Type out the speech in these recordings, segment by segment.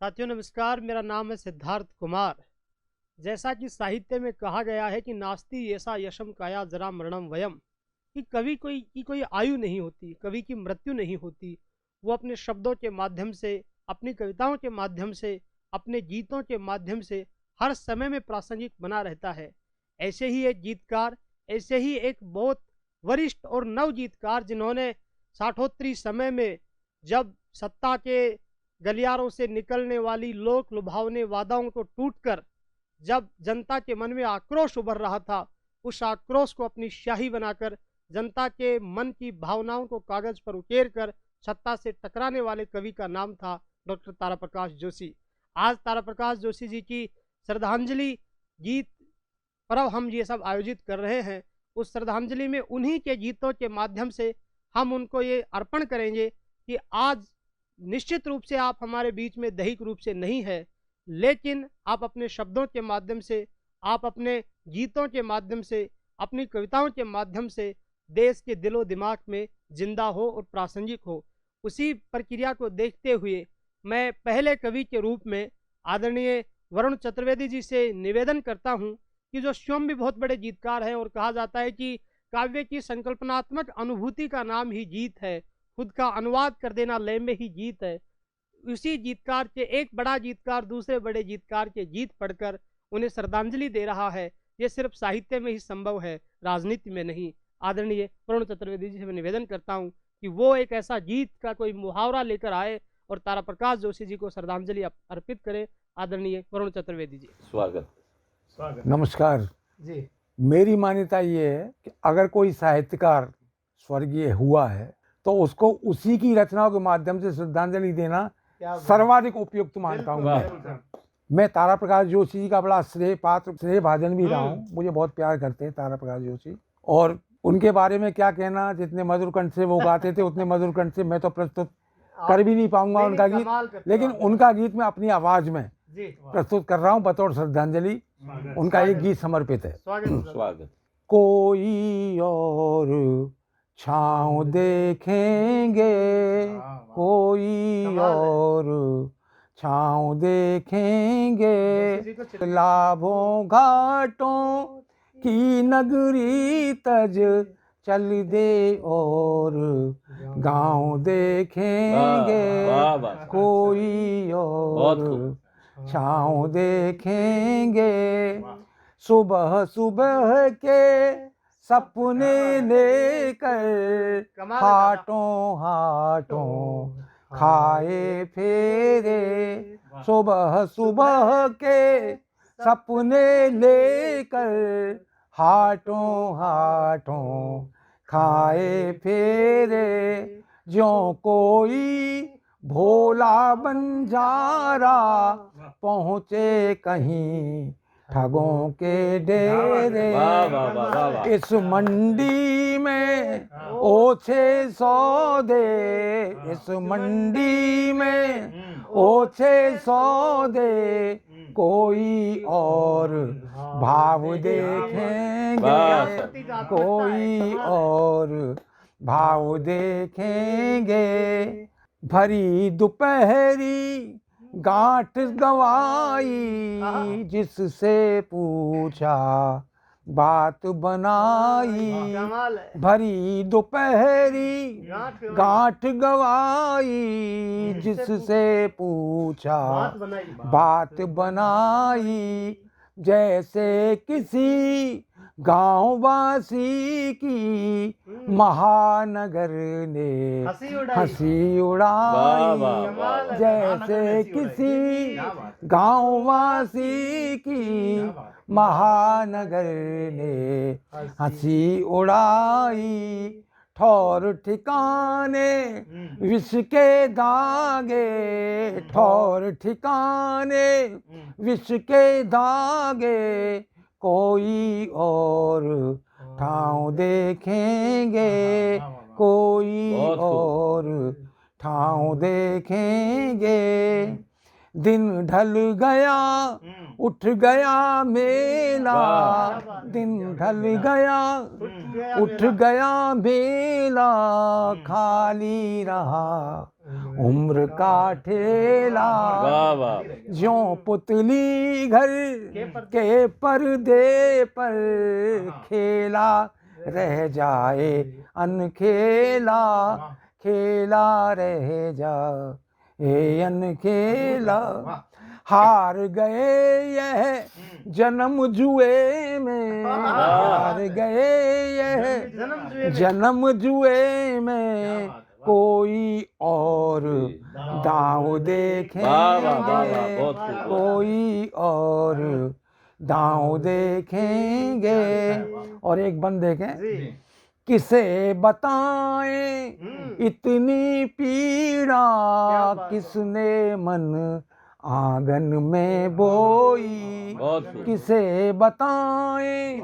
साथियों नमस्कार, मेरा नाम है सिद्धार्थ कुमार। जैसा कि साहित्य में कहा गया है कि नास्ति ऐसा यशम काया जरा मरणम वयम, कि कवि कोई आयु नहीं होती, कवि की मृत्यु नहीं होती। वो अपने शब्दों के माध्यम से, अपनी कविताओं के माध्यम से, अपने गीतों के माध्यम से हर समय में प्रासंगिक बना रहता है। ऐसे ही एक गीतकार, ऐसे ही एक बहुत वरिष्ठ और नव गीतकार, जिन्होंने साठोत्तरी समय में जब सत्ता के गलियारों से निकलने वाली लोक लुभावने वादाओं को टूटकर जब जनता के मन में आक्रोश उभर रहा था, उस आक्रोश को अपनी स्याही बनाकर जनता के मन की भावनाओं को कागज पर उकेर कर सत्ता से टकराने वाले कवि का नाम था डॉक्टर तारा प्रकाश जोशी। आज तारा प्रकाश जोशी जी की श्रद्धांजलि गीत पर्व हम ये सब आयोजित कर रहे हैं। उस श्रद्धांजलि में उन्हीं के गीतों के माध्यम से हम उनको ये अर्पण करेंगे कि आज निश्चित रूप से आप हमारे बीच में दैहिक रूप से नहीं है, लेकिन आप अपने शब्दों के माध्यम से, आप अपने गीतों के माध्यम से, अपनी कविताओं के माध्यम से देश के दिलो दिमाग में जिंदा हो और प्रासंगिक हो। उसी प्रक्रिया को देखते हुए मैं पहले कवि के रूप में आदरणीय वरुण चतुर्वेदी जी से निवेदन करता हूं कि जो स्वयं भी बहुत बड़े गीतकार हैं और कहा जाता है कि काव्य की संकल्पनात्मक अनुभूति का नाम ही गीत है, खुद का अनुवाद कर देना लय में ही गीत है। उसी गीतकार के एक बड़ा गीतकार दूसरे बड़े गीतकार के गीत पढ़कर उन्हें श्रद्धांजलि दे रहा है। ये सिर्फ साहित्य में ही संभव है, राजनीति में नहीं। आदरणीय वरुण चतुर्वेदी जी से मैं निवेदन करता हूँ कि वो एक ऐसा गीत का कोई मुहावरा लेकर आए और तारा प्रकाश जोशी जी को श्रद्धांजलि अर्पित करें। आदरणीय वरुण चतुर्वेदी जी, स्वागत। नमस्कार जी। मेरी मान्यता ये है कि अगर कोई साहित्यकार स्वर्गीय हुआ है तो उसको उसी की रचनाओं के माध्यम से श्रद्धांजलि देना सर्वाधिक उपयुक्त मानता हूँ। मैं तारा प्रकाश जोशी जी का बड़ा स्नेह भाजन भी रहा हूँ। मुझे बहुत प्यार करते हैं तारा प्रकाश जोशी, और उनके बारे में क्या कहना, जितने मधुर कंठ से वो गाते थे उतने मधुर कंठ से मैं तो प्रस्तुत कर भी नहीं पाऊंगा उनका गीत, लेकिन उनका गीत मैं अपनी आवाज में प्रस्तुत कर रहा हूँ बतौर श्रद्धांजलि। उनका एक गीत समर्पित है। स्वागत। कोई और छाँव देखेंगे, कोई और छाँव देखेंगे, लाभों घाटों की नगरी तज चल दे और गाँव देखेंगे, कोई और छाँव देखेंगे। सुबह सुबह के सपने लेकर हाटों हाटों खाए फेरे, सुबह सुबह के सपने लेकर हाटों हाटों खाए फेरे, ज्यों कोई भोला बंजारा पहुँचे कहीं ठगों के डेरे। इस मंडी में ओछे सौदे, इस मंडी में ओछे सौदे, कोई और भाव देखेंगे, कोई और भाव देखेंगे। भरी दोपहरी गांठ गवाई, जिससे पूछा बात बनाई। भरी दोपहरी गांठ गवाई, जिससे पूछा बात बनाई। जैसे किसी गाँव वासी की महानगर ने हंसी उड़ाई, जैसे किसी गाँव वासी की महानगर ने हंसी उड़ाई। ठौर ठिकाने विष के दागे, ठौर ठिकाने विष के दागे, कोई और ठाव देखेंगे, कोई और ठाव देखेंगे। दिन ढल गया उठ गया मेला, दिन ढल गया उठ गया मेला, खाली रहा उम्र का ठेला वाह वाह ज्यों पुतली घर के पर्दे पर खेला रह जाए अनखेला खेला रह जाए अनखेला हार गए यह जन्म जुए में हार गए यह जन्म जुए में कोई और दांव वाह वाह वाह वाह देखेंगे बहुत खूब कोई और दांव देखेंगे। और एक बंद देखें, किसे बताएं इतनी पीड़ा किसने मन आंगन में बोई बहुत खूब किसे बताएं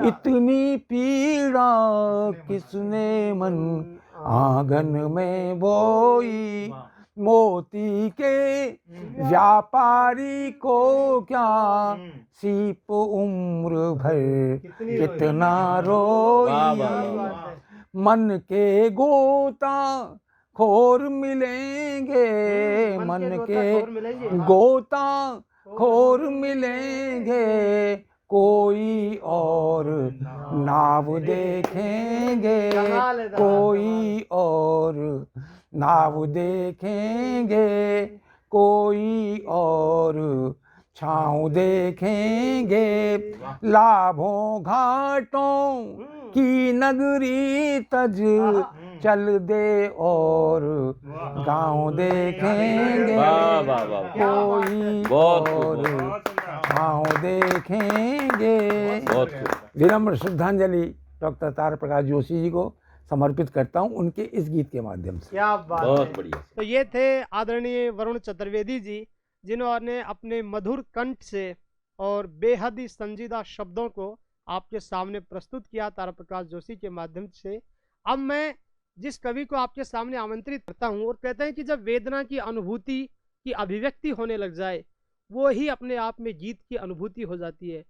इतनी पीड़ा किसने मन आंगन में बोई मोती के व्यापारी को क्या सीप उम्र भर कितना वाह रोई वाह मन के गोता खोर मिलेंगे मन के गोता खोर मिलेंगे कोई और नाव देखेंगे कोई और नाव देखेंगे कोई और छाँव देखेंगे लाभों घाटों की नगरी तज चल दे और गांव देखेंगे वाह वाह वाह कोई बहुत और खूब गांव देखेंगे। बहुत खूब विनम्र श्रद्धांजलि डॉक्टर तार प्रकाश जोशी जी को समर्पित करता हूं उनके इस गीत के माध्यम से। क्या बात बहुत है। बढ़िया तो ये थे आदरणीय वरुण चतुर्वेदी जी, जिन्होंने अपने मधुर कंठ से और बेहद ही संजीदा शब्दों को आपके सामने प्रस्तुत किया तारा प्रकाश जोशी के माध्यम से। अब मैं जिस कवि को आपके सामने आमंत्रित करता हूँ, और कहते हैं कि जब वेदना की अनुभूति की अभिव्यक्ति होने लग जाए वो ही अपने आप में गीत की अनुभूति हो जाती है।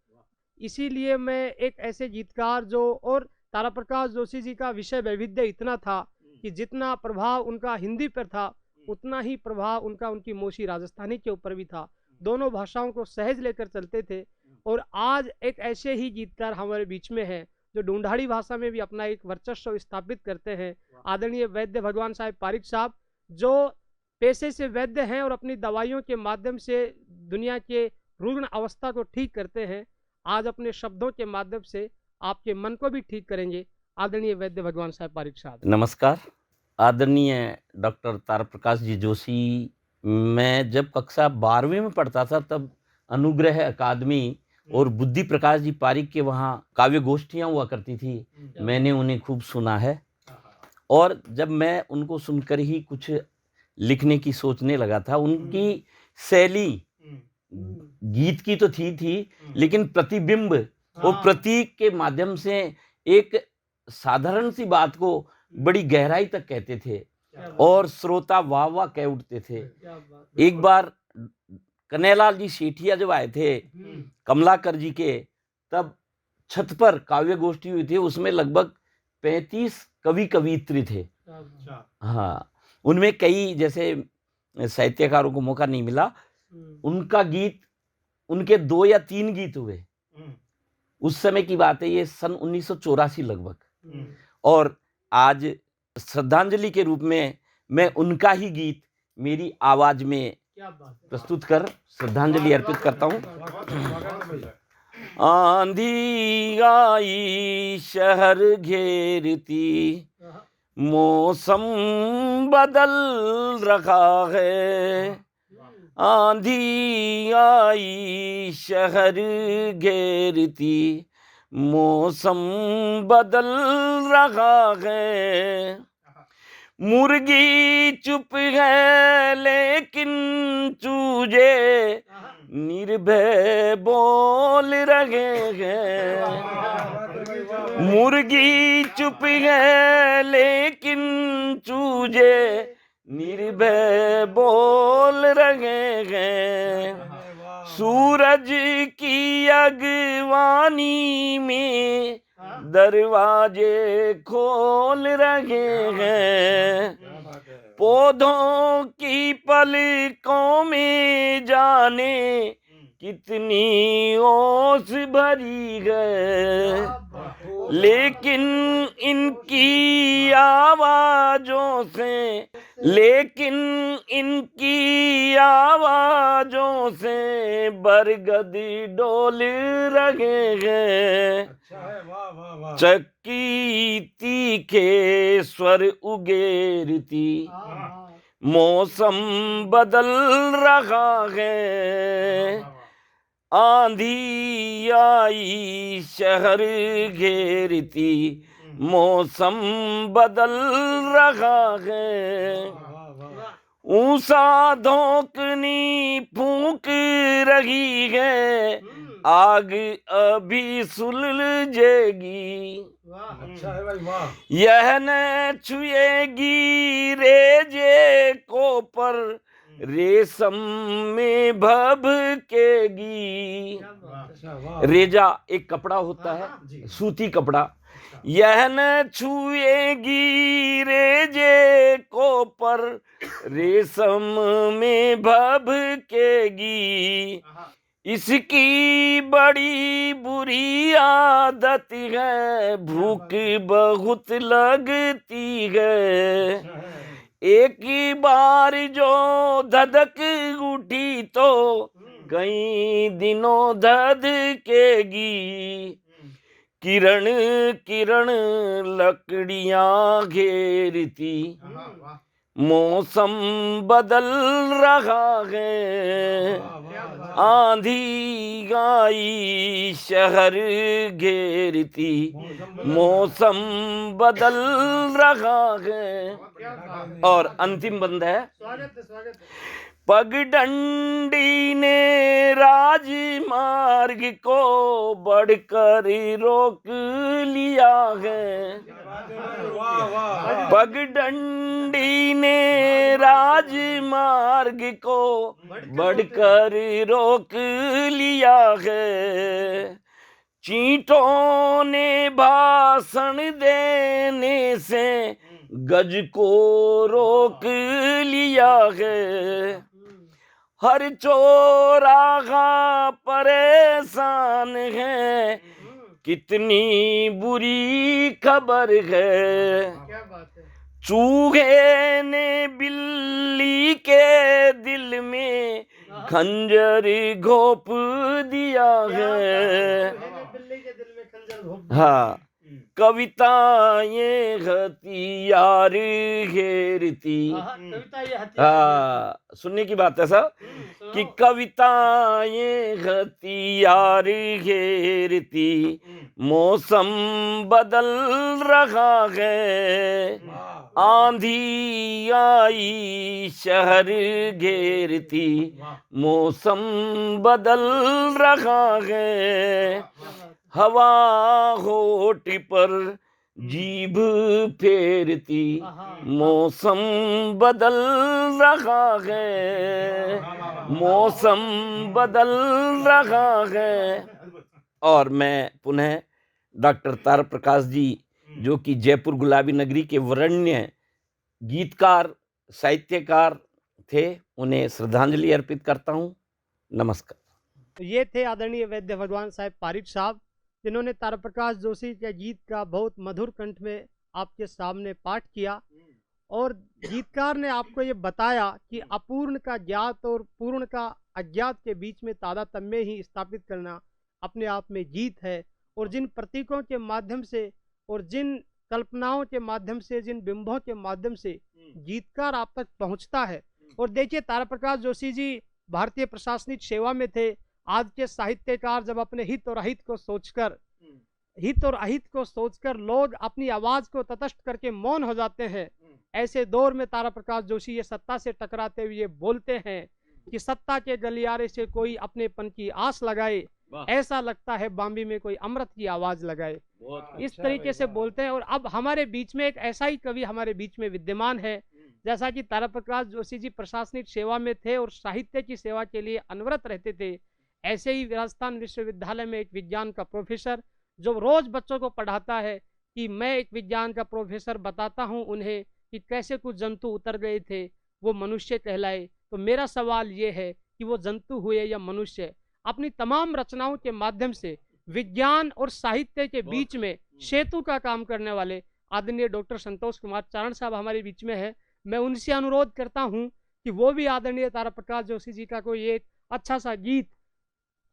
इसीलिए मैं एक ऐसे गीतकार जो, और तारा प्रकाश जोशी जी का विषय वैविध्य इतना था कि जितना प्रभाव उनका हिंदी पर था उतना ही प्रभाव उनका उनकी मोशी राजस्थानी के ऊपर भी था। दोनों भाषाओं को सहज लेकर चलते थे। और आज एक ऐसे ही गीतकार हमारे बीच में हैं जो ढूंढाड़ी भाषा में भी अपना एक वर्चस्व स्थापित करते हैं। आदरणीय वैद्य भगवान साहब पारिक साहब, जो पेशे से वैद्य हैं और अपनी दवाइयों के माध्यम से दुनिया के रुग्ण अवस्था को ठीक करते हैं, आज अपने शब्दों के माध्यम से आपके मन को भी ठीक करेंगे। आदरणीय वैद्य भगवान साहब पारिक साहब। नमस्कार। आदरणीय डॉक्टर तारा प्रकाश जी जोशी, मैं जब कक्षा 12वीं में पढ़ता था तब अनुग्रह अकादमी और बुद्धि प्रकाश जी पारिक के वहाँ काव्य गोष्ठियाँ हुआ करती थी। मैंने उन्हें खूब सुना है और जब मैं उनको सुनकर ही कुछ लिखने की सोचने लगा था। उनकी शैली गीत की तो थी लेकिन प्रतिबिंब और प्रतीक के माध्यम से एक साधारण सी बात को बड़ी गहराई तक कहते थे और श्रोता वाह वाह कह उठते थे। एक बार कन्हैयालाल जी सेठिया जब आए थे कमलाकर जी के, तब छत पर काव्य गोष्ठी हुई थी। उसमें लगभग 35 कवि कवियत्री थे। हाँ, उनमें कई जैसे साहित्यकारों को मौका नहीं मिला, उनका गीत, उनके 2 या 3 गीत हुए। उस समय की बात है, ये सन 1984 लगभग। और आज श्रद्धांजलि के रूप में मैं उनका ही गीत मेरी आवाज में प्रस्तुत कर श्रद्धांजलि अर्पित करता हूँ। आंधी आई शहर घेरती, मौसम बदल रहा है। आंधी आई शहर घेरती, मौसम बदल रहा है। मुर्गी चुप है लेकिन चूजे निर्भय बोल रहे हैं। मुर्गी चुप है लेकिन चूजे निर्भय बोल रहे हैं। सूरज की अगवानी में दरवाजे खोल रहे हैं। पौधों की पलकों में जाने कितनी ओस भरी है, लेकिन इनकी आवाजों से, लेकिन इनकी आवाजों से बरगद डोल रहे हैं। चक्की तीखे स्वर उगेरती, मौसम बदल रहा है। आंधी आई शहर घेरती, मौसम बदल रहा है। ऊषा धोकनी फूंक रही है, आग अभी सुलझेगी। अच्छा है भाई, वाह। यह न छुएगी रेजे को, पर रेशम में भभकेगी। रेजा एक कपड़ा होता है, सूती कपड़ा। यह न छुएगी रेजे को, पर रेशम में भभकेगी। इसकी बड़ी बुरी आदत है, भूख बहुत लगती है। एक बार जो धधक उठी तो कई दिनों धधकेगी। किरण किरण लकड़ियां घेरती, मौसम बदल रहा है। आंधी आई शहर घेरती, मौसम बदल रहा है। और अंतिम बंद है, पगडंडी ने राजमार्ग को बढ़कर रोक लिया है। पगडंडी ने राजमार्ग को बढ़कर रोक लिया है। चींटों ने भाषण देने से गज को रोक लिया है। हर चौराहा परेशान है, कितनी बुरी खबर है। चूहे ने बिल्ली के दिल में खंजर घोंप दिया है। हाँ, कविताएं हथियार घेरती। हाँ, सुनने की बात है सब, कि कविताएं हथियार घेरती, मौसम बदल रहा है। आंधी आई शहर घेरती, मौसम बदल रहा है। हवा होठ पर जीभ फेरती, मौसम बदल रहा है। मौसम बदल रहा है। और मैं पुनः डॉक्टर तार प्रकाश जी, जो कि जयपुर गुलाबी नगरी के वरेण्य गीतकार साहित्यकार थे, उन्हें श्रद्धांजलि अर्पित करता हूँ। नमस्कार। तो ये थे आदरणीय वैद्य भगवान साहब पारिक साहब, जिन्होंने तारा प्रकाश जोशी के गीत का बहुत मधुर कंठ में आपके सामने पाठ किया। और गीतकार ने आपको ये बताया कि अपूर्ण का ज्ञात और पूर्ण का अज्ञात के बीच में तादात्म्य ही स्थापित करना अपने आप में गीत है। और जिन प्रतीकों के माध्यम से और जिन कल्पनाओं के माध्यम से, जिन बिंबों के माध्यम से गीतकार आप तक पहुंचता है। और देखिए, तारा प्रकाश जोशी जी भारतीय प्रशासनिक सेवा में थे। आज के साहित्यकार जब अपने हित और अहित को सोचकर लोग अपनी आवाज को तटस्थ करके मौन हो जाते हैं, ऐसे दौर में तारा प्रकाश जोशी ये सत्ता से टकराते हुए बोलते हैं कि सत्ता के गलियारे से कोई अपनेपन की आस लगाए, ऐसा लगता है बाम्बी में कोई अमृत की आवाज लगाए। इस तरीके से बोलते हैं। और अब हमारे बीच में एक ऐसा ही कवि हमारे बीच में विद्यमान है। जैसा कि तारा प्रकाश जोशी जी प्रशासनिक सेवा में थे और साहित्य की सेवा के लिए अनवरत रहते थे, ऐसे ही राजस्थान विश्वविद्यालय में एक विज्ञान का प्रोफेसर जो रोज बच्चों को पढ़ाता है कि मैं एक विज्ञान का प्रोफेसर बताता हूं उन्हें कि कैसे कुछ जंतु उतर गए थे वो मनुष्य कहलाए। तो मेरा सवाल ये है कि वो जंतु हुए या मनुष्य, अपनी तमाम रचनाओं के माध्यम से विज्ञान और साहित्य के बीच में सेतु का काम करने वाले आदरणीय डॉक्टर संतोष कुमार चारण साहब हमारे बीच में है। मैं उनसे अनुरोध करता हूं कि वो भी आदरणीय तारा प्रकाश जोशी जी का कोई एक अच्छा सा गीत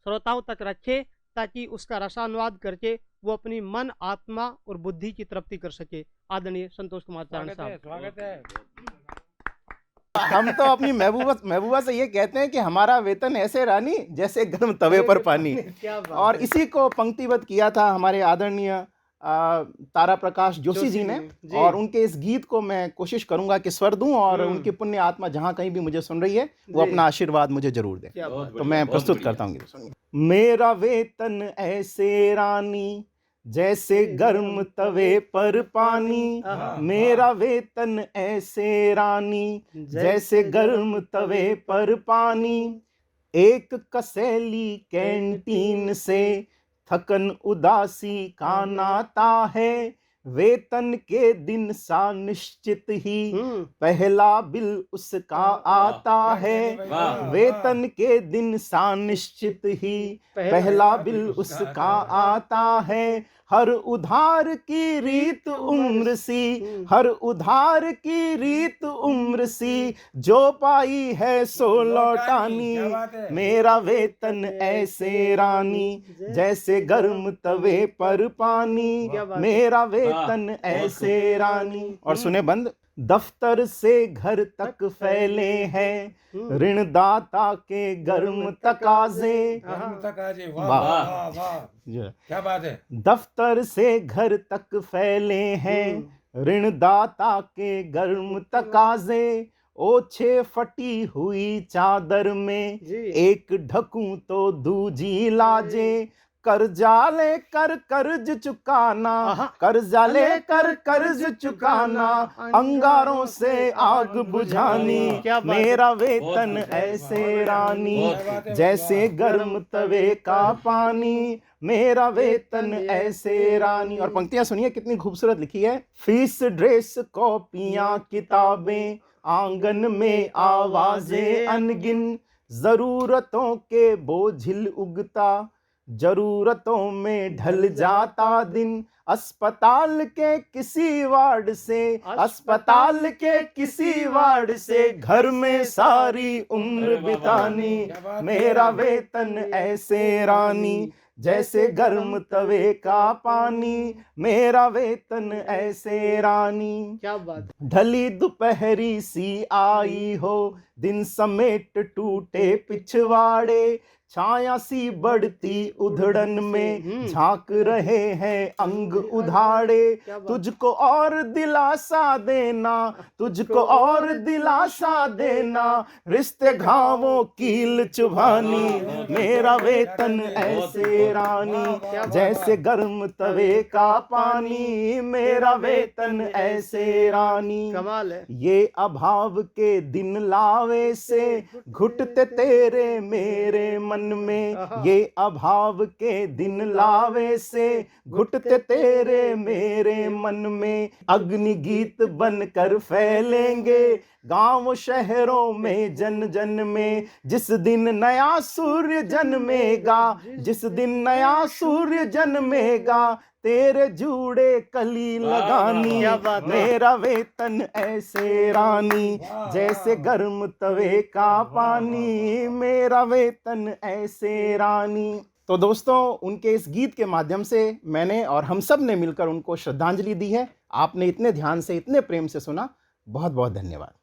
श्रोताओं तक रखे, ताकि उसका रसानुवाद करके वो अपनी मन, आत्मा और बुद्धि की तृप्ति कर सके। आदरणीय संतोष कुमार चारण साहब। स्वागत है। हम तो अपनी महबूबा से ये कहते हैं कि हमारा वेतन ऐसे रानी जैसे गर्म तवे पर पानी। क्या बात और है। इसी को पंक्तिबद्ध किया था हमारे आदरणीय तारा प्रकाश जोशी जी ने। जी। और उनके इस गीत को मैं कोशिश करूंगा कि स्वर दूं, और उनकी पुण्य आत्मा जहां कहीं भी मुझे सुन रही है वो जी। अपना आशीर्वाद मुझे जरूर दे। क्या बात तो मैं प्रस्तुत करता हूँ। मेरा वेतन ऐसे रानी जैसे गर्म तवे पर पानी, मेरा वेतन ऐसे रानी जैसे गर्म तवे पर पानी। एक कसेली कैंटीन से थकन उदासी का नाता है, वेतन के दिन सा निश्चित ही पहला बिल उसका आता है। वेतन के दिन सा निश्चित ही पहला बिल उसका आता है। हर उधार की रीत उम्र सी, हर उधार की रीत उम्र सी, जो पाई है सो लौटानी। मेरा वेतन ऐसे रानी जैसे गर्म तवे पर पानी, मेरा वेतन ऐसे रानी। और सुने बंद, दफ्तर से घर तक फैले हैं ऋणदाता के गर्म तकाजे। वाह क्या बात है। दफ्तर से घर तक फैले हैं ऋणदाता के गर्म तकाजे। ओछे फटी हुई चादर में एक ढकूं तो दूजी लाजे। कर्जा ले कर कर्ज चुकाना, कर्जा ले कर कर्ज चुकाना, अंगारों से आग बुझानी। मेरा वेतन ऐसे रानी जैसे गर्म तवे का पानी, मेरा वेतन ऐसे रानी। और पंक्तियां सुनिए कितनी खूबसूरत लिखी है। फीस, ड्रेस, कॉपियां, किताबें, आंगन में आवाजें अनगिन, जरूरतों के बोझिल उगता, जरूरतों में ढल जाता दिन। अस्पताल के किसी वार्ड से, अस्पताल के किसी वार्ड से घर में सारी उम्र बितानी। मेरा वेतन ऐसे रानी जैसे गर्म तवे का पानी, मेरा वेतन ऐसे रानी। क्या बात। ढली दोपहरी सी आई हो, दिन समेट टूटे पिछवाड़े, छाया सी बढ़ती उधड़न में झांक रहे हैं अंग उधाड़े। तुझको और दिलासा देना, तुझको और दिलासा देना, रिश्ते घावों कील चुभानी। मेरा वेतन ऐसे रानी जैसे गर्म तवे का पानी, मेरा वेतन ऐसे रानी। कमाल है। ये अभाव के दिन लावे से घुटते तेरे मेरे मन में, ये अभाव के दिन लावे से घुटते तेरे मेरे मन में। अग्नि गीत बनकर फैलेंगे गांव शहरों में, जन जन में, जिस दिन नया सूर्य जन्मेगा, जिस दिन नया सूर्य जन्मेगा, तेरे जूड़े कली लगानी। मेरा वेतन ऐसे रानी जैसे गर्म तवे का पानी, मेरा वेतन ऐसे रानी। तो दोस्तों, उनके इस गीत के माध्यम से मैंने और हम सब ने मिलकर उनको श्रद्धांजलि दी है। आपने इतने ध्यान से, इतने प्रेम से सुना, बहुत बहुत धन्यवाद।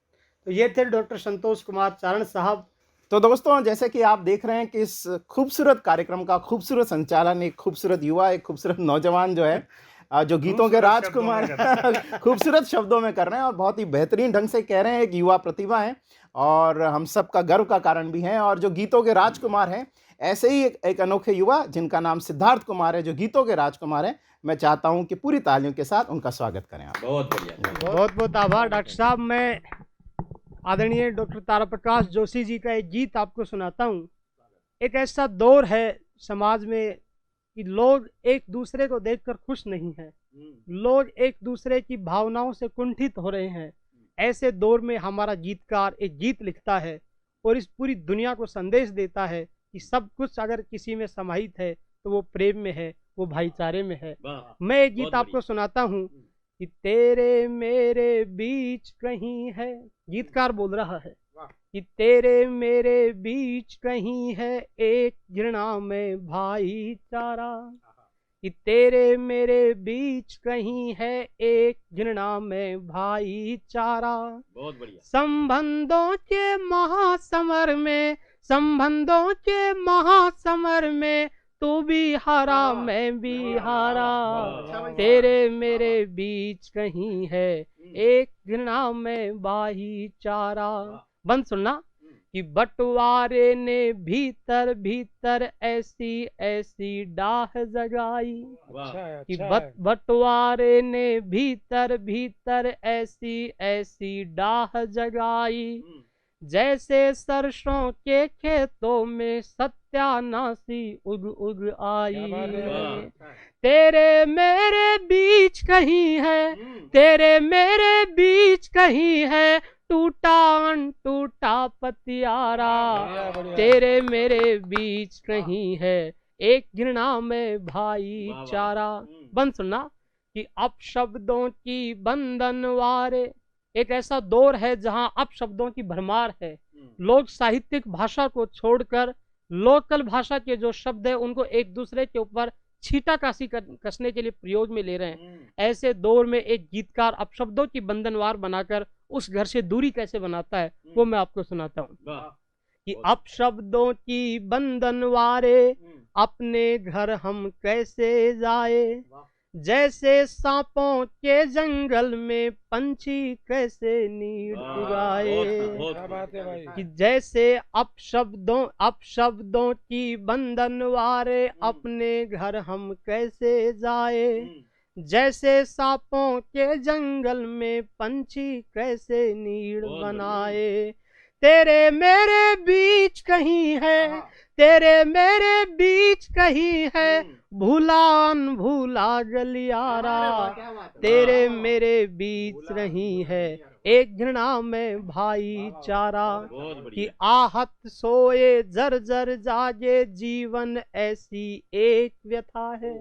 तो ये थे डॉक्टर संतोष कुमार चारण साहब। तो दोस्तों, जैसे कि आप देख रहे हैं कि इस खूबसूरत कार्यक्रम का खूबसूरत संचालन एक खूबसूरत युवा, एक खूबसूरत नौजवान जो है, जो गीतों के राजकुमार खूबसूरत शब्दों में कर रहे हैं और बहुत ही बेहतरीन ढंग से कह रहे हैं। एक युवा प्रतिभा है और हम सब का गर्व का कारण भी हैं। और जो गीतों के राजकुमार हैं, ऐसे ही एक अनोखे युवा जिनका नाम सिद्धार्थ कुमार है, जो गीतों के राजकुमार हैं, मैं चाहता हूं कि पूरी तालियों के साथ उनका स्वागत करें आप। बहुत बढ़िया। बहुत बहुत आभार डॉक्टर साहब। मैं आदरणीय डॉक्टर तारा प्रकाश जोशी जी का एक गीत आपको सुनाता हूँ। एक ऐसा दौर है समाज में कि लोग एक दूसरे को देखकर खुश नहीं हैं, लोग एक दूसरे की भावनाओं से कुंठित हो रहे हैं, ऐसे दौर में हमारा गीतकार एक गीत लिखता है और इस पूरी दुनिया को संदेश देता है कि सब कुछ अगर किसी में समाहित है तो वो प्रेम में है, वो भाईचारे में है। मैं एक गीत आपको सुनाता हूँ कि तेरे मेरे बीच कहीं है, गीतकार बोल रहा है कि तेरे मेरे बीच कहीं है एक घृणा में भाईचारा, कि तेरे मेरे बीच कहीं है एक घृणा में भाईचारा। बहुत बढ़िया। संबंधों के महासमर में, संबंधों के महासमर में तू भी हारा मैं भी हारा, तेरे मेरे बीच कहीं है एक घृणा में भाईचारा। बंद सुनना कि बंटवारे ने भीतर भीतर ऐसी ऐसी डाह जगाई, कि बंटवारे ने भीतर भीतर ऐसी ऐसी डाह जगाई, जैसे सरसों के खेतों में सत्यानाशी उग उग आई। तेरे मेरे बीच कहीं है, तेरे मेरे बीच कहीं है टूटा टूटा पतियारा, तेरे मेरे बीच कहीं है एक घृणा में भाईचारा। बंद सुनना कि अपशब्दों की बंधनवारे, एक ऐसा दौर है जहां अपशब्दों की भरमार है। लोग साहित्यिक भाषा को छोड़कर लोकल भाषा के जो शब्द है उनको एक दूसरे के ऊपर छींटाकशी कसने के लिए प्रयोग में ले रहे हैं। ऐसे दौर में एक गीतकार अपशब्दों की बंधनवार बनाकर उस घर से दूरी कैसे बनाता है वो मैं आपको सुनाता हूँ कि अपशब्दों की बंधनवारे अपने घर हम कैसे जाए, जैसे सांपों के जंगल में पंछी कैसे नीड़ उगाए, कि जैसे अपशब्दों की बंधनवारे अपने घर हम कैसे जाए, जैसे सांपों के जंगल में पंछी कैसे नीड़ बनाए। तेरे मेरे बीच कहीं है, तेरे मेरे बीच कहीं है भूला भूला गलियारा, तेरे मेरे बीच नहीं है एक घृणा में भाईचारा, कि आहत सोए जर्जर जागे जीवन ऐसी एक व्यथा है।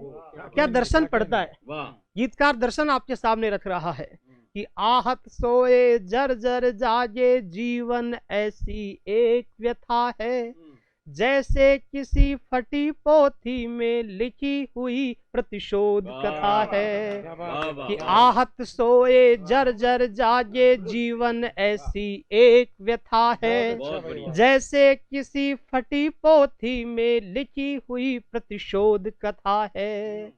क्या दर्शन पड़ता है, गीतकार दर्शन आपके सामने रख रहा है कि आहत सोए जर्जर जागे जीवन ऐसी एक व्यथा है, जैसे किसी फटी पोथी में लिखी हुई प्रतिशोध कथा है, कि आहत सोए जर्जर जागे जीवन ऐसी एक व्यथा है, जैसे किसी फटी पोथी में लिखी हुई प्रतिशोध कथा है।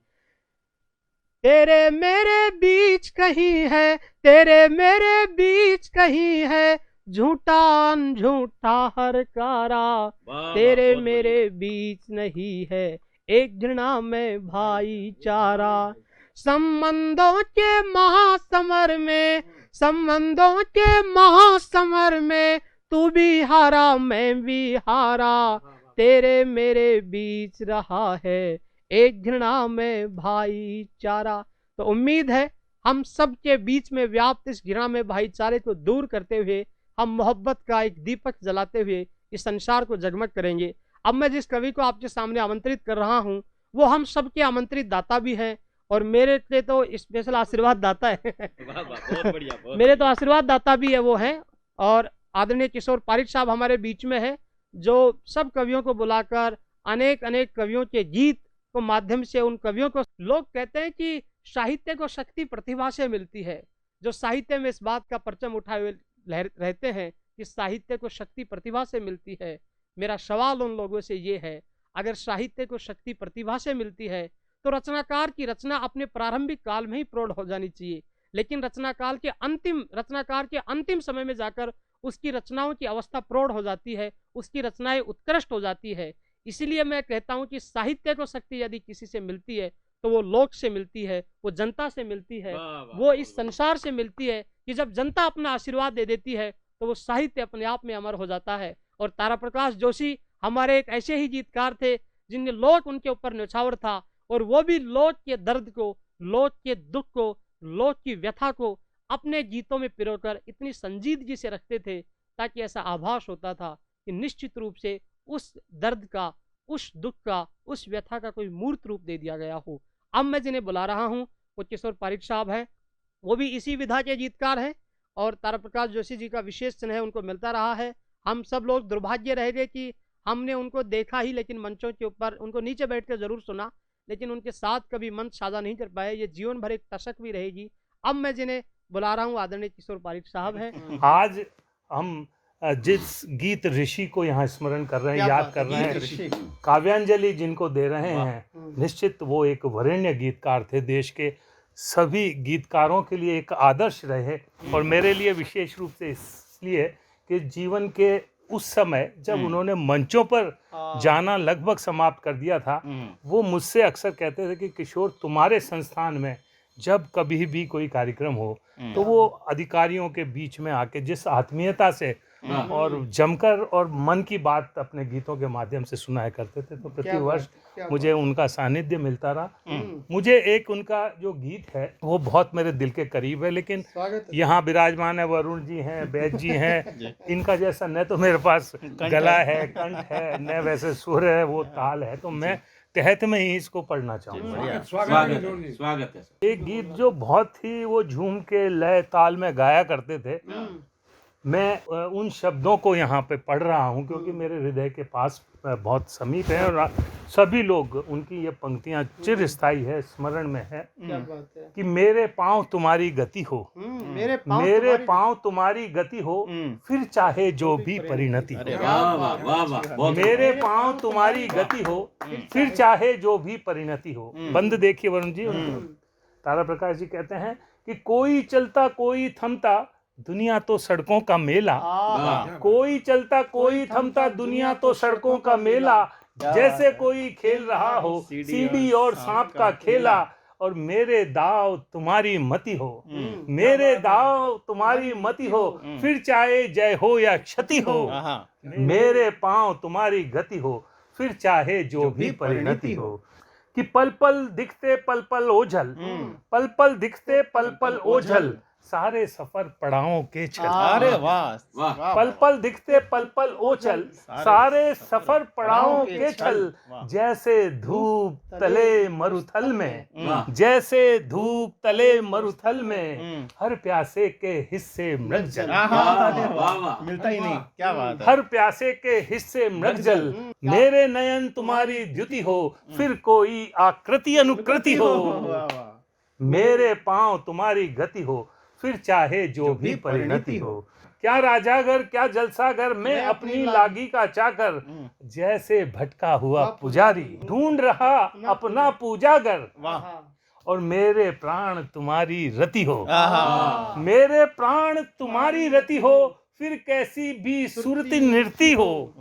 तेरे मेरे बीच कहीं है, तेरे मेरे बीच कहीं है झूठा झूठा हरकारा, तेरे मेरे बीच नहीं है एक घृणा में भाईचारा। संबंधों के महासमर में, संबंधों के महासमर में तू भी हारा मैं भी हारा, तेरे मेरे बीच रहा है एक घृणा में भाईचारा। तो उम्मीद है हम सब के बीच में व्याप्त इस घृणा में भाईचारे को दूर करते हुए हम मोहब्बत का एक दीपक जलाते हुए इस संसार को जगमग करेंगे। अब मैं जिस कवि को आपके सामने आमंत्रित कर रहा हूं वो हम सबके आमंत्रित दाता भी हैं और मेरे लिए तो स्पेशल आशीर्वाद दाता है। बहुत बढ़िया, मेरे तो आशीर्वाद दाता भी है वो हैं, और आदरणीय किशोर पारिक साहब हमारे बीच में है जो सब कवियों को बुलाकर अनेक अनेक कवियों के गीत को माध्यम से उन कवियों को, लोग कहते हैं कि साहित्य को शक्ति प्रतिभा से मिलती है। जो साहित्य में इस बात का परचम उठाए हुए रहते हैं कि साहित्य को शक्ति प्रतिभा से मिलती है। मेरा सवाल उन लोगों से ये है, अगर साहित्य को शक्ति प्रतिभा से मिलती है तो रचनाकार की रचना अपने प्रारंभिक काल में ही प्रौढ़ हो जानी चाहिए, लेकिन रचनाकार के अंतिम समय में जाकर उसकी रचनाओं की अवस्था प्रौढ़ हो जाती है, उसकी रचनाएं उत्कृष्ट हो जाती है। इसीलिए मैं कहता हूं कि साहित्य को शक्ति यदि किसी से मिलती है तो वो लोक से मिलती है, वो जनता से मिलती है, वो इस संसार से मिलती है कि जब जनता अपना आशीर्वाद दे देती है तो वो साहित्य अपने आप में अमर हो जाता है। और तारा प्रकाश जोशी हमारे एक ऐसे ही गीतकार थे जिनने लोक उनके ऊपर न्यौछावर था, और वो भी लोक के दर्द को, लोक के दुख को, लोक की व्यथा को अपने गीतों में पिरोकर इतनी संजीदगी से रखते थे, ताकि ऐसा आभास होता था कि निश्चित रूप से उस दर्द का, उस दुख का, उस व्यथा का कोई मूर्त रूप दे दिया गया हो। अब मैं जिन्हें बुला रहा हूँ वो किशोर पारिक साहब हैं, वो भी इसी विधा के गीतकार हैं और तारा प्रकाश जोशी जी का विशेष स्नेह उनको मिलता रहा है। हम सब लोग दुर्भाग्य रहेंगे कि हमने उनको देखा ही, लेकिन मंचों के ऊपर उनको नीचे बैठ कर जरूर सुना, लेकिन उनके साथ कभी मंच साझा नहीं कर पाए। ये जीवन भर एक तशक भी रहेगी। अब मैं जिन्हें बुला रहा हूँ आदरणीय किशोर पारिक साहब हैं। आज हम जिस गीत ऋषि को यहाँ स्मरण कर रहे हैं, याद कर रहे हैं, काव्यांजलि जिनको दे रहे हैं, निश्चित वो एक वरेण्य गीतकार थे, देश के सभी गीतकारों के लिए एक आदर्श रहे। और मेरे लिए विशेष रूप से इसलिए कि जीवन के उस समय जब उन्होंने मंचों पर जाना लगभग समाप्त कर दिया था, वो मुझसे अक्सर कहते थे कि किशोर, तुम्हारे संस्थान में जब कभी भी कोई कार्यक्रम हो तो वो अधिकारियों के बीच में आके जिस आत्मीयता से और जमकर और मन की बात अपने गीतों के माध्यम से सुनाया करते थे, तो प्रतिवर्ष मुझे उनका सानिध्य मिलता रहा। मुझे एक उनका जो गीत है वो बहुत मेरे दिल के करीब है, लेकिन यहाँ विराजमान है, वरुण जी हैं, बैद जी हैं, इनका जैसा न तो मेरे पास गला है, कंठ है, न वैसे सुर है, वो ताल है, तो मैं तहत में ही इसको पढ़ना चाहूँगा। स्वागत है। एक गीत जो बहुत ही वो झूम के लय ताल में गाया करते थे, मैं उन शब्दों को यहाँ पे पढ़ रहा हूँ क्योंकि मेरे हृदय के पास बहुत समीप है और सभी लोग, उनकी ये पंक्तियाँ चिरस्थायी है, स्मरण में है। क्या बात है। कि मेरे पाँव तुम्हारी गति हो, मेरे पाँव तुम्हारी गति हो, फिर चाहे जो भी परिणति हो। वाह वाह वाह वाह, बहुत मेरे पाँव तुम्हारी गति हो, फिर चाहे जो भी परिणति हो। बंद देखिए वरुण जी, तारा प्रकाश जी कहते हैं कि कोई चलता कोई थमता, दुनिया तो सड़कों का मेला, कोई चलता कोई थमता, दुनिया तो सड़कों का मेला, जैसे कोई खेल रहा हो सीढ़ी और सांप का खेला, और मेरे दाव तुम्हारी मति हो, मेरे दाव तुम्हारी मति हो, फिर चाहे जय हो या क्षति हो, मेरे पाँव तुम्हारी गति हो, फिर चाहे जो भी परिणति हो। कि पल पल दिखते पल पल ओझल, पल पल दिखते पल पल ओझल, सारे सफर पड़ावों के छल। अरे वाह, पल पल दिखते पल पल ओझल, सारे सफर पड़ावों के छल, जैसे धूप तले मरुथल में, जैसे धूप तले मरुथल में, हर प्यासे के हिस्से मृगजल। मिलता ही नहीं, क्या बात है। हर प्यासे के हिस्से मृगजल, मेरे नयन तुम्हारी द्युति हो, फिर कोई आकृति अनुकृति हो, मेरे पाँव तुम्हारी गति हो, फिर चाहे जो भी परिणति हो। क्या राजागर क्या जलसागर, मैं अपनी लागी का चाकर, जैसे भटका हुआ पुजारी, ढूंढ रहा अपना पूजागर, और मेरे प्राण तुम्हारी रति हो, मेरे प्राण तुम्हारी रति हो, फिर कैसी भी सुरति नृति हो,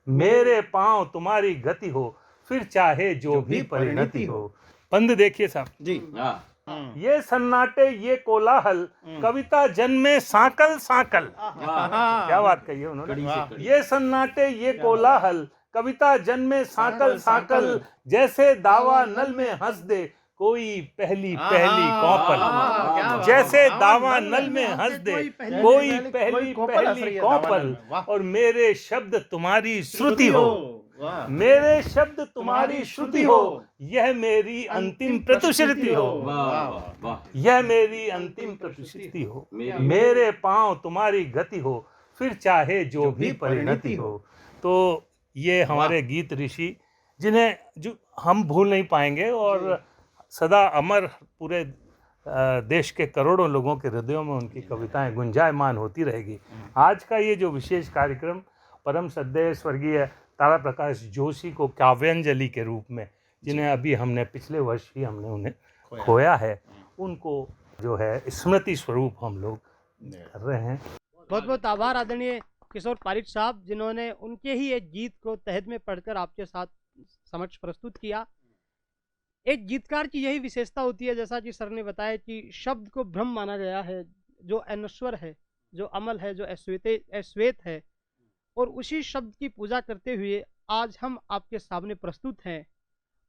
मेरे पाँव तुम्हारी गति हो, फिर चाहे जो भी परिणति हो। बंद देखिए साहब जी, ये सन्नाटे ये कोलाहल, कविता जन्मे सांकल सांकल। क्या बात कही है उन्होंने। ये सन्नाटे ये कोलाहल, कविता जन्मे सांकल सांकल, जैसे दावा नल में हंस दे कोई पहली पहली कौपल, जैसे दावा नल में हंस दे कोई पहली पहली कौपल, और मेरे शब्द तुम्हारी श्रुति हो, मेरे शब्द तुम्हारी श्रुति हो, यह मेरी अंतिम प्रतिश्रुति हो, यह मेरी अंतिम प्रतिश्रुति हो, मेरे पाँव तुम्हारी गति हो, फिर चाहे जो भी परिणति हो। तो ये हमारे गीत ऋषि, जिन्हें जो हम भूल नहीं पाएंगे और सदा अमर पूरे देश के करोड़ों लोगों के हृदयों में उनकी कविताएं गुंजायमान होती रहेगी। आज का ये जो विशेष कार्यक्रम परम श्रद्धेय स्वर्गीय तारा प्रकाश जोशी को काव्यांजलि के रूप में, जिन्हें अभी हमने पिछले वर्ष ही हमने उन्हें खोया है, उनको जो है स्मृति स्वरूप हम लोग कर रहे हैं। बहुत बहुत आभार आदरणीय किशोर पारिक साहब, जिन्होंने उनके ही एक गीत को तहत में पढ़कर आपके साथ समक्ष प्रस्तुत किया। एक गीतकार की यही विशेषता होती है, जैसा कि सर ने बताया कि शब्द को ब्रह्म माना गया है, जो अनश्वर है, जो अमल है, जो अश्वेत है, और उसी शब्द की पूजा करते हुए आज हम आपके सामने प्रस्तुत हैं।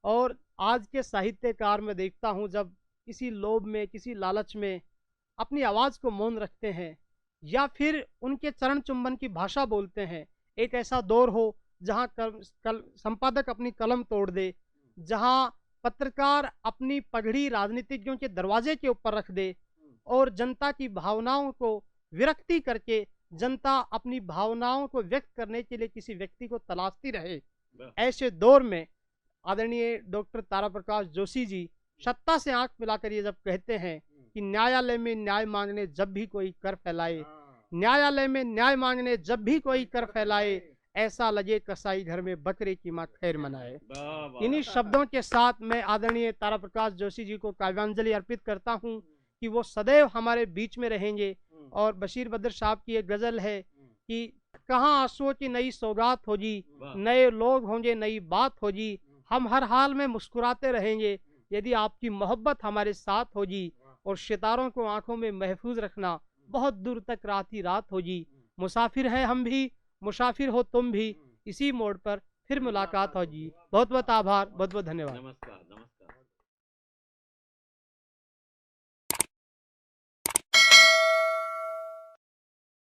और आज के साहित्यकार में देखता हूँ, जब किसी लोभ में, किसी लालच में अपनी आवाज़ को मौन रखते हैं या फिर उनके चरण चुंबन की भाषा बोलते हैं। एक ऐसा दौर हो जहां संपादक अपनी कलम तोड़ दे, जहां पत्रकार अपनी पगड़ी राजनीतिज्ञों के दरवाजे के ऊपर रख दे और जनता की भावनाओं को विरक्ति करके जनता अपनी भावनाओं को व्यक्त करने के लिए किसी व्यक्ति को तलाशती रहे। ऐसे दौर में आदरणीय डॉक्टर तारा प्रकाश जोशी जी सत्ता से आंख मिलाकर ये जब कहते हैं कि न्यायालय में न्याय मांगने जब भी कोई कर फैलाए, न्यायालय में न्याय मांगने जब भी कोई कर फैलाए, ऐसा लगे कसाई घर में बकरे की माँ खैर मनाए। इन्हीं शब्दों के साथ मैं आदरणीय तारा प्रकाश जोशी जी को काव्यांजलि अर्पित करता हूँ कि वो सदैव हमारे बीच में रहेंगे। और बशीर बद्र साहब की एक गजल है कि कहाँ आंसुओं की नई सौगात हो जी, नए लोग होंगे नई बात हो जी, हम हर हाल में मुस्कुराते रहेंगे यदि आपकी मोहब्बत हमारे साथ हो जी, और सितारों को आंखों में महफूज रखना, बहुत दूर तक रात ही रात हो जी। मुसाफिर हैं हम भी, मुसाफिर हो तुम भी, इसी मोड़ पर फिर मुलाकात हो जी। बहुत बहुत आभार, बहुत बहुत धन्यवाद। नमस्कार।